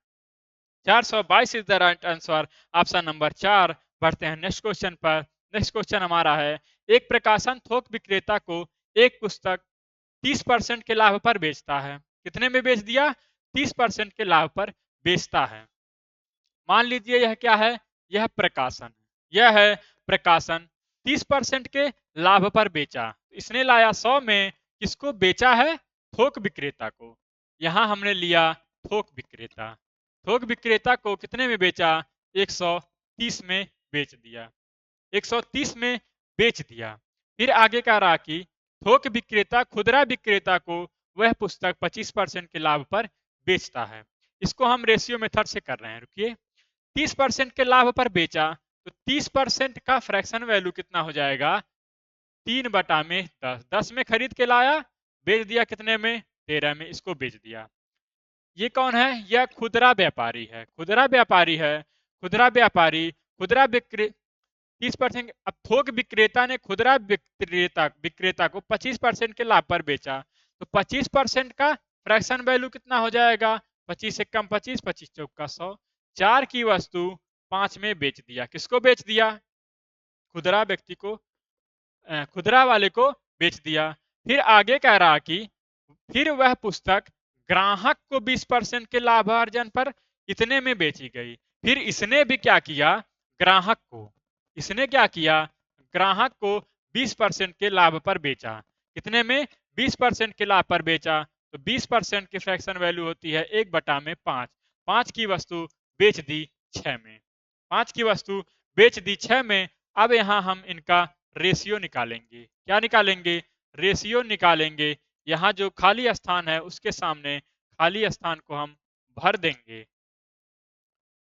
422 is the right answer, option number 4। बढ़ते हैं नेक्स्ट क्वेश्चन पर। नेक्स्ट क्वेश्चन हमारा है, एक प्रकाशन थोक विक्रेता को एक पुस्तक 30% के लाभ पर बेचता है, कितने में बेच दिया, 30% के लाभ पर बेचता है। मान लीजिए यह क्या है, यह प्रकाशन, यह है प्रकाशन, 30% के लाभ पर बेचा, इसने लाया 100 में, किसको बेचा है, थोक विक्रेता को। यहां हमने लिया थोक विक्रेता, थोक विक्रेता को कितने में बेचा, 130 में बेच दिया, 130 में बेच दिया। फिर आगे कह रहा कि थोक विक्रेता खुदरा विक्रेता को वह पुस्तक 25% के लाभ पर बेचता है। इसको हम रेशियो मेथड से कर रहे हैं, रुकिए, 30% के लाभ पर बेचा, तो 30% का फ्रैक्शन वैल्यू कितना हो जाएगा, 3 बटा में 10, 10 में खरीद के लाया, बेच दिया कितने में, 13 में, इसको बेच दिया। ये कौन है, यह खुदरा व्यापारी है, खुदरा व्यापारी है, खुदरा व्यापारी, खुदरा विक्रे 30%। अब थोक विक्रेता ने खुदरा विक्रेता को 25% के लाभ पर बेचा, तो 25% का फ्रैक्शन वैल्यू कितना हो जाएगा, 25 से कम 25, 25 चौका 100, 4 की वस्तु 5 में बेच दिया, किसको बेच दिया, खुदरा व्यक्ति को, खुदरा वाले को बेच दिया। फिर आगे कह रहा कि फिर वह पुस्तक ग्राहक को 20% के लाभार्जन पर इतने में बेची गई। फिर इसने भी क्या किया, ग्राहक को, इसने क्या किया, ग्राहक को 20% के लाभ पर बेचा, कितने में, 20% के लाभ पर बेचा, तो 20% की फ्रैक्शन वैल्यू होती है 1 बटा में 5, 5 की वस्तु बेच दी 6 में, 5 की वस्तु बेच दी 6 में। अब यहां हम इनका रेशियो निकालेंगे, क्या निकालेंगे, रेशियो निकालेंगे। यहां जो खाली स्थान है उसके सामने खाली स्थान को हम भर देंगे।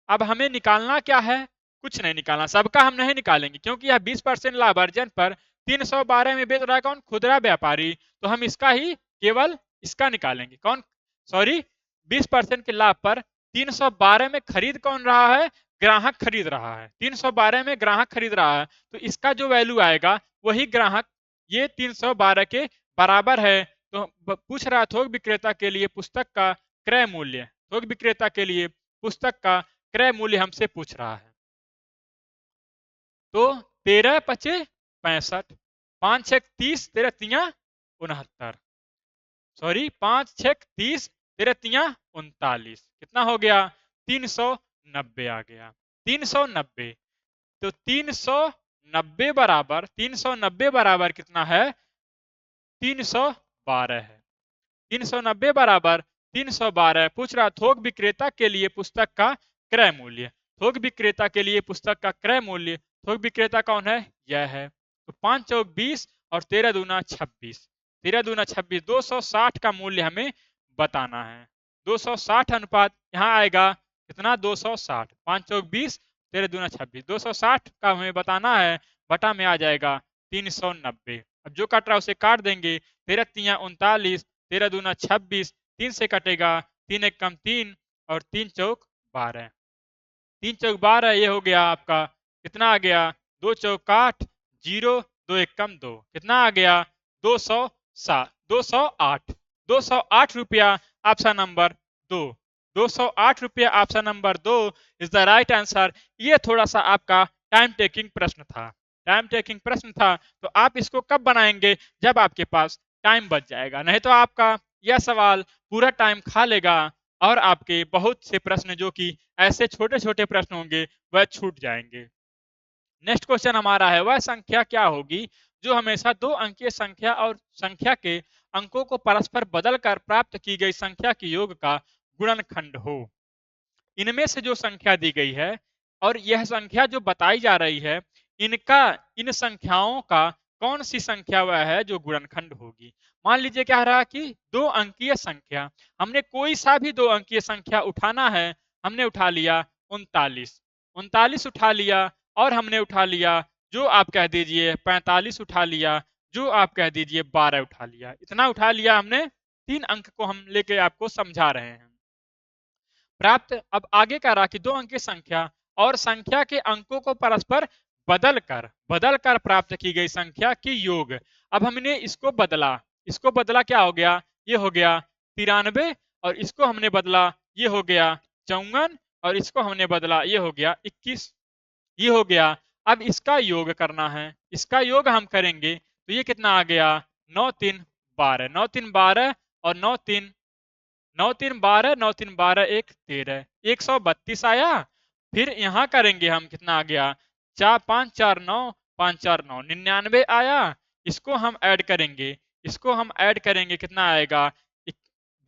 अब हमें निकालना क्या है, कुछ नहीं निकालना, सबका हम नहीं निकालेंगे, क्योंकि यह 20% लाभ अर्जन पर 312 में बेच रहा है कौन, खुदरा व्यापारी, तो हम इसका ही केवल इसका निकालेंगे, कौन, सॉरी, 20% के लाभ पर 312 में खरीद कौन रहा है, ग्राहक खरीद रहा है, 312 में ग्राहक खरीद रहा है, तो इसका जो वैल्यू आएगा वही ग्राहक ये 312 के बराबर है। तो पूछ रहा थोक विक्रेता के लिए पुस्तक का क्रय मूल्य, थोक विक्रेता के लिए पुस्तक का क्रय मूल्य हमसे पूछ रहा है। तो 13 पचे 65, 5 छक 30, 13 तिया 69, सॉरी 5 छक 30, 13 तिया 39, कितना हो गया, 390 आ गया, 390। तो 390 बराबर कितना है? 312 है। 390 बराबर 312 पूछ रहा थोक विक्रेता के लिए पुस्तक का क्रय मूल्य। थोक विक्रेता के लिए पुस्तक का क्रय मूल्य, थोक विक्रेता कौन है? यह है। तो 5 चौक 20 और 13 दूना 26, 13 दूना 26, 260 का मूल्य हमें बताना है। 260 अनुपात यहाँ आएगा कितना? 260, 5 चौक 20, 13 दूना 26, 260 का हमें बताना है। बटा में आ जाएगा 390। अब जो कट रहा है उसे काट देंगे। 13 तिया 39, 13 दूना 26, 3 से कटेगा, 3 एक कम 3 और 3 चौक 12, 3 चौक 12, ये हो गया आपका कितना आ गया? 2 चौक 8, 0, 2 एक कम 2, कितना आ गया? 207, 208, 208 रुपया ऑप्शन नंबर 2, 208 रुपया option number 2 is the right answer. ये थोड़ा सा आपका टाइम टेकिंग प्रश्न था, टाइम टेकिंग प्रश्न था। तो आप इसको कब बनाएंगे? जब आपके पास टाइम बच जाएगा, नहीं तो आपका यह सवाल पूरा टाइम खा लेगा और आपके बहुत से प्रश्न जो कि ऐसे छोटे छोटे प्रश्न होंगे वह छूट जाएंगे। नेक्स्ट क्वेश्चन हमारा है, वह संख्या क्या होगी जो हमेशा 2 अंकीय संख्या और संख्या के अंकों को परस्पर बदलकर प्राप्त की गई संख्या के योग का गुणनखंड हो? इनमें से जो संख्या दी गई है और यह संख्या जो बताई जा रही है, इनका इन संख्याओं का कौन सी संख्या वह है जो गुणनखंड होगी? मान लीजिए क्या रहा कि 2 अंकीय संख्या, हमने कोई सा भी 2 अंकीय संख्या उठाना है। हमने उठा लिया 39, 39 उठा लिया, और हमने उठा लिया जो आप कह दीजिए 45 उठा लिया, जो आप कह दीजिए 12 उठा लिया। इतना उठा लिया हमने, 3 अंक को हम लेके आपको समझा रहे हैं। प्राप्त अब आगे का रहा कि 2 अंकीय संख्या और संख्या के अंकों को परस्पर बदलकर प्राप्त की गई संख्या की योग। अब हमने इसको बदला क्या हो गया? ये हो गया 93, और इसको हमने बदला ये हो गया 54, और इसको हमने बदला ये हो गया 21, ये हो गया। अब इसका योग करना है, इसका योग हम करेंगे तो ये कितना आ गया? 9 3 12, 9 3 12 और 9 3 9 3 12, 9 3 12 1 13, 132 आया। फिर यहाँ करेंगे हम, कितना आ गया? 4 5 4 9, 5 4 9, 99 आया। इसको हम ऐड करेंगे, इसको हम ऐड करेंगे, कितना आएगा?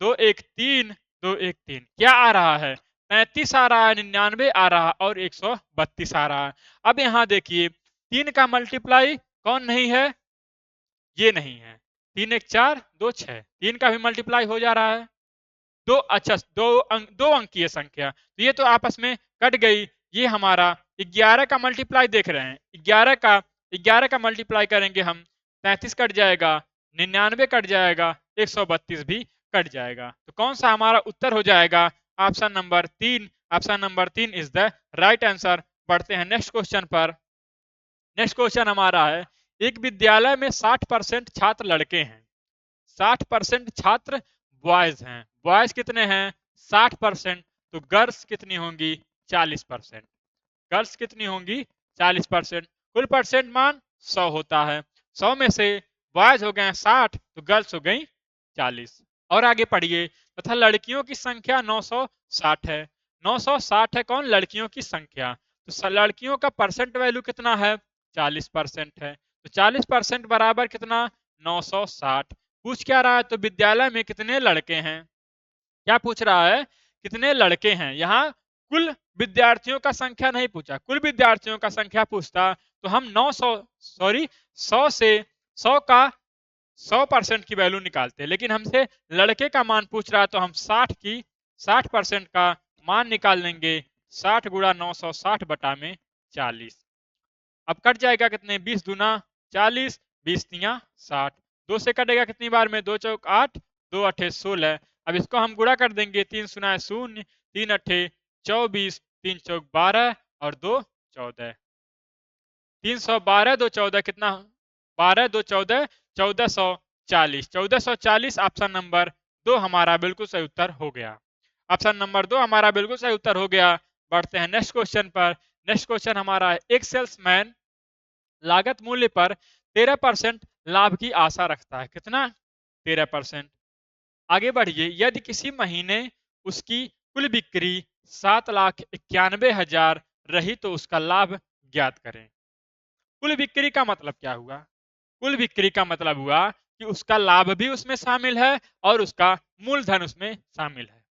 2 1 3, 2 1 3, क्या आ रहा है? 35 आ रहा है, 99 आ रहा और 132 आ रहा है। अब यहाँ देखिए 3 का मल्टीप्लाई कौन नहीं है? ये नहीं है। 3 1 4, 2 6, 3 का भी मल्टीप्लाई हो जा रहा है। दो अंकीय संख्या, तो ये तो आपस में कट गई। ये हमारा 11 का मल्टीप्लाई देख रहे हैं, 11 का मल्टीप्लाई करेंगे हम, 33 कट जाएगा, 99 कट जाएगा, 132 भी कट जाएगा। तो कौन सा हमारा उत्तर हो जाएगा? Option number 3, option number 3 is the right answer. बढ़ते हैं नेक्स्ट क्वेश्चन पर। नेक्स्ट क्वेश्चन हमारा है, एक विद्यालय में 60% छात्र लड़के हैं, 60% छात्र बॉयज हैं। बॉयज कितने हैं? 60%। तो गर्ल्स कितनी होंगी? 40%। गर्ल्स कितनी होंगी? 40%। कुल परसेंट मान 100 होता है, 100 में से बॉयज हो गए 60, तो गर्ल्स हो गई 40। और आगे पढ़िए, तथा लड़कियों की संख्या 960 है। 960 है कौन? लड़कियों की संख्या। तो लड़कियों का परसेंट वैल्यू कितना है? 40% है। तो 40% बराबर कितना? 960। पूछ क्या रहा है? तो विद्यालय में कितने लड़के हैं? क्या पूछ रहा है? कितने लड़के हैं। यहाँ कुल विद्यार्थियों का संख्या नहीं पूछा, कुल विद्यार्थियों का संख्या पूछता तो हम 100 से 100 का 100% की वैल्यू निकालते, लेकिन हमसे लड़के का मान पूछ रहा है तो हम 60% का मान निकाल लेंगे। 60 गुणा 960 बटा में 40। अब कट जाएगा कितने? 20 दूना 40, 20 तिया 60, 2 से कटेगा कितनी बार में? 2 चौक 8, 2 अठे 16। अब इसको हम गुणा कर देंगे, 3 सुना 0, 3 अठे 24, 3 चौक 12 और 2 14, 312, 2 14 कितना? 12 2 14, 1440, 1440 ऑप्शन नंबर 2 हमारा बिल्कुल सही उत्तर हो गया। ऑप्शन नंबर 2 हमारा बिल्कुल सही उत्तर हो गया। बढ़ते हैं नेक्स्ट क्वेश्चन पर। नेक्स्ट क्वेश्चन हमारा है, एक सेल्समैन लागत मूल्य पर 13% लाभ की आशा रखता है। कितना? 13%। आगे बढ़िए, यदि किसी महीने उसकी कुल बिक्री 7,91,000 रही तो उसका लाभ ज्ञात करें। कुल बिक्री का मतलब क्या हुआ? कुल बिक्री का मतलब हुआ कि उसका लाभ भी उसमें शामिल है और उसका मूलधन उसमें शामिल है।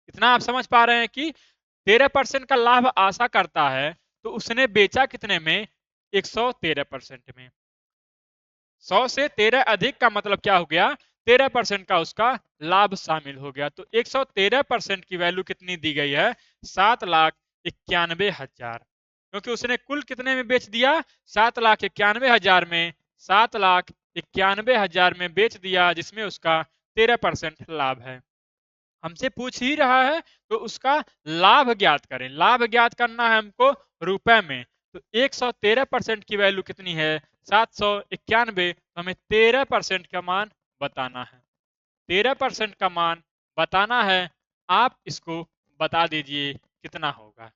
इतना आप समझ पा रहे हैं कि 13% का लाभ आशा करता है तो उसने बेचा कितने में? 113% में। 100 से 13 अधिक का मतलब क्या हो गया? 13% का उसका लाभ शामिल हो गया। तो 113% की वैल्यू कितनी दी गई है? 7,91,000। क्योंकि उसने कुल कितने में बेच दिया? 7,91,000 में। 7,91,000 में बेच दिया, जिसमें उसका 13% लाभ है। हमसे पूछ ही रहा है तो उसका लाभ ज्ञात करें। लाभ ज्ञात करना है हमको रुपए में। तो 113% की वैल्यू कितनी है? 791। हमें 13% का मान बताना है। 13% का मान बताना है। आप इसको बता दीजिए कितना होगा।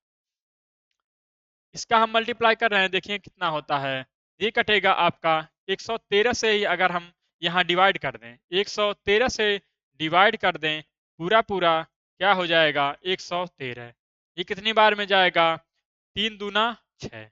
इसका हम मल्टीप्लाई कर रहे हैं, देखिए कितना होता है। ये कटेगा आपका 113 से ही अगर हम यहाँ डिवाइड कर दें, 113 से डिवाइड कर दें पूरा पूरा, क्या हो जाएगा? 113। ये कितनी बार में जाएगा? 3 दूना 6,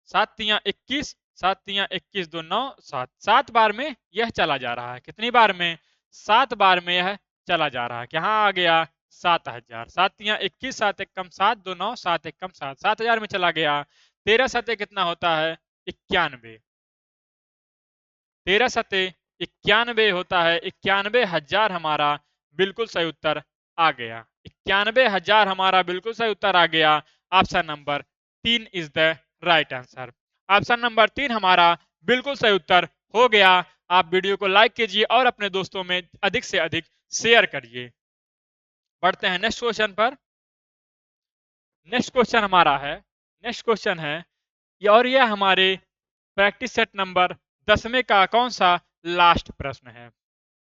7 तिया 21, 7 तिया 21, 2 9, 7, 7 बार में यह चला जा रहा है। कितनी बार में? 7 बार में यह चला जा रहा है। कहाँ आ गया? 7,000। 7 तिया 21, 7 एक कम 7, 2 9, 7 एक कम 7, 7,000 में चला गया। 13 सते कितना होता है? 91। 13 सते 91 होता है। 91,000 हमारा बिल्कुल सही उत्तर आ गया। 91,000 हमारा बिल्कुल सही उत्तर आ गया। Option number 3 is the right answer. Option number 3 हमारा बिल्कुल सही उत्तर हो गया। आप वीडियो को लाइक कीजिए और अपने दोस्तों में अधिक से अधिक शेयर करिए। बढ़ते हैं नेक्स्ट क्वेश्चन पर। नेक्स्ट क्वेश्चन हमारा है, नेक्स्ट क्वेश्चन है और यह हमारे प्रैक्टिस सेट नंबर 10वें का कौन सा लास्ट प्रश्न है?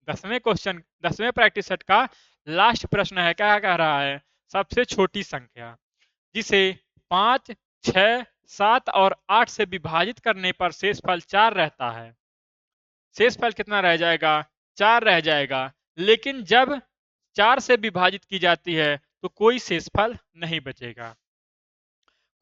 10वें क्वेश्चन, 10वें प्रैक्टिस सेट का लास्ट प्रश्न है। क्या कह रहा है? सबसे छोटी संख्या जिसे 5, 6, 7 और 8 से विभाजित करने पर शेषफल 4 रहता है। शेषफल कितना रह जाएगा? 4 रह जाएगा। लेकिन जब 4 से विभाजित की जाती है तो कोई शेषफल नहीं बचेगा।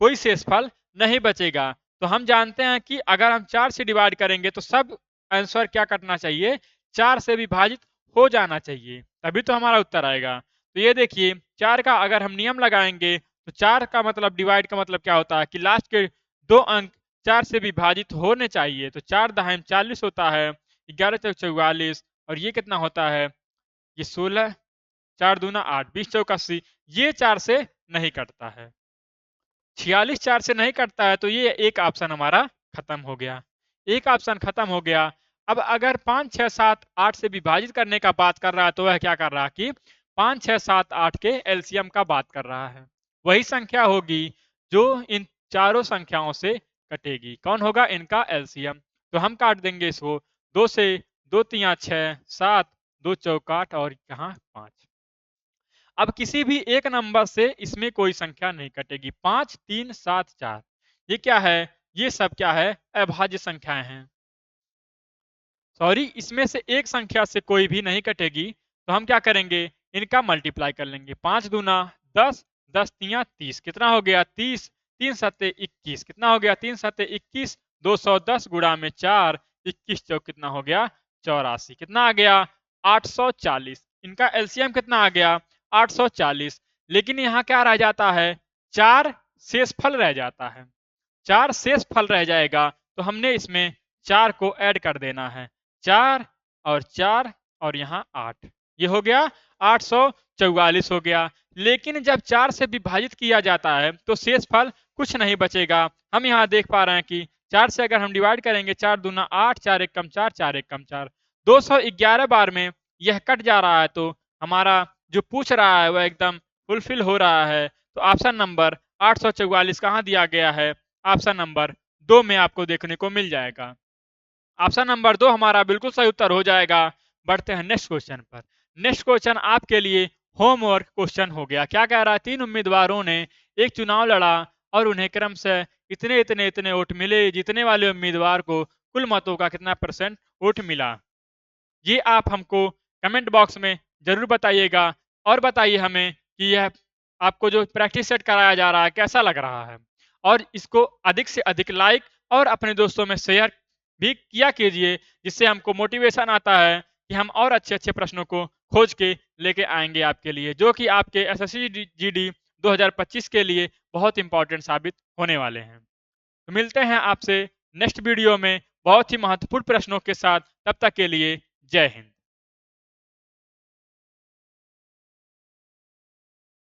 कोई शेषफल नहीं बचेगा। तो हम जानते हैं कि अगर हम 4 से डिवाइड करेंगे तो सब आंसर क्या करना चाहिए? 4 से विभाजित हो जाना चाहिए, तभी तो हमारा उत्तर आएगा। तो ये देखिए 4 का अगर हम नियम लगाएंगे तो 4 का मतलब डिवाइड का मतलब क्या होता है कि लास्ट के 2 अंक 4 से विभाजित होने चाहिए। तो 4 दहाई 40 होता है, 11 चौक 44 और ये कितना होता है? ये 16, 4 दूना 8, 20 चौक 80। ये 4 से नहीं कटता है। 46 4 से नहीं कटता है, तो ये एक ऑप्शन हमारा खत्म हो गया। एक ऑप्शन खत्म हो गया। अब अगर 5, 6, 7, 8 से विभाजित करने का बात कर रहा है तो वह क्या कर रहा है कि 5, 6, 7, 8 के एलसीएम का बात कर रहा है। वही संख्या होगी जो इन चारों संख्याओं से कटेगी। कौन होगा? इनका एलसीएम। तो हम काट देंगे इसको 2 से, 2 तिया 6, 7, 2 चौक 8 और यहाँ 5। अब किसी भी एक नंबर से इसमें कोई संख्या नहीं कटेगी। 5, 3, 7, 4 ये क्या है? ये सब क्या है? अभाज्य संख्याएं हैं। सॉरी, इसमें से एक संख्या से कोई भी नहीं कटेगी। तो हम क्या करेंगे? इनका मल्टीप्लाई कर लेंगे। 5 दूना 10, 10 तिया 30, कितना हो गया? 30, 3 सत्ते 21, कितना हो गया? 3 सत्ते 21, 210 गुणा में 4, 21 चौक कितना हो गया? 84, कितना आ गया? 840। इनका एलसीएम कितना आ गया? 840। लेकिन यहाँ क्या रह जाता है? 4 शेषफल रह जाता है। 4 शेषफल रह जाएगा तो हमने इसमें 4 को ऐड कर देना है। 4 और 4 और यहाँ 8, ये हो गया 844 हो गया। लेकिन जब 4 से विभाजित किया जाता है तो शेषफल कुछ नहीं बचेगा। हम यहाँ देख पा रहे हैं कि 4 से अगर हम डिवाइड करेंगे, 4 दूना 8, 4 एक कम 4, 4 एक कम 4, 211 बार में यह कट जा रहा है। तो हमारा जो पूछ रहा है वह एकदम फुलफिल हो रहा है। तो ऑप्शन नंबर 844 कहाँ दिया गया है? ऑप्शन नंबर 2 में आपको देखने को मिल जाएगा। ऑप्शन नंबर 2 हमारा बिल्कुल सही उत्तर हो जाएगा। बढ़ते हैं नेक्स्ट क्वेश्चन पर। नेक्स्ट क्वेश्चन आपके लिए होमवर्क क्वेश्चन हो गया। क्या कह रहा है? 3 उम्मीदवारों ने एक चुनाव लड़ा और उन्हें क्रम से इतने इतने इतने वोट मिले। जीतने वाले उम्मीदवार को कुल मतों का कितना % वोट मिला? ये आप हमको कमेंट बॉक्स में जरूर बताइएगा और बताइए हमें कि यह आपको जो प्रैक्टिस सेट कराया जा रहा है कैसा लग रहा है। और इसको अधिक से अधिक लाइक और अपने दोस्तों में शेयर भी किया कीजिए, जिससे हमको मोटिवेशन आता है कि हम और अच्छे-अच्छे प्रश्नों को खोज के लेके आएँगे आपके लिए, जो कि आपके एसएससी जीडी 2025 के लिए बहुत इंपॉर्टेंट साबित होने वाले हैं। तो मिलते हैं आपसे नेक्स्ट वीडियो में बहुत ही महत्वपूर्ण प्रश्नों के साथ, तब तक के लिए जय हिंद।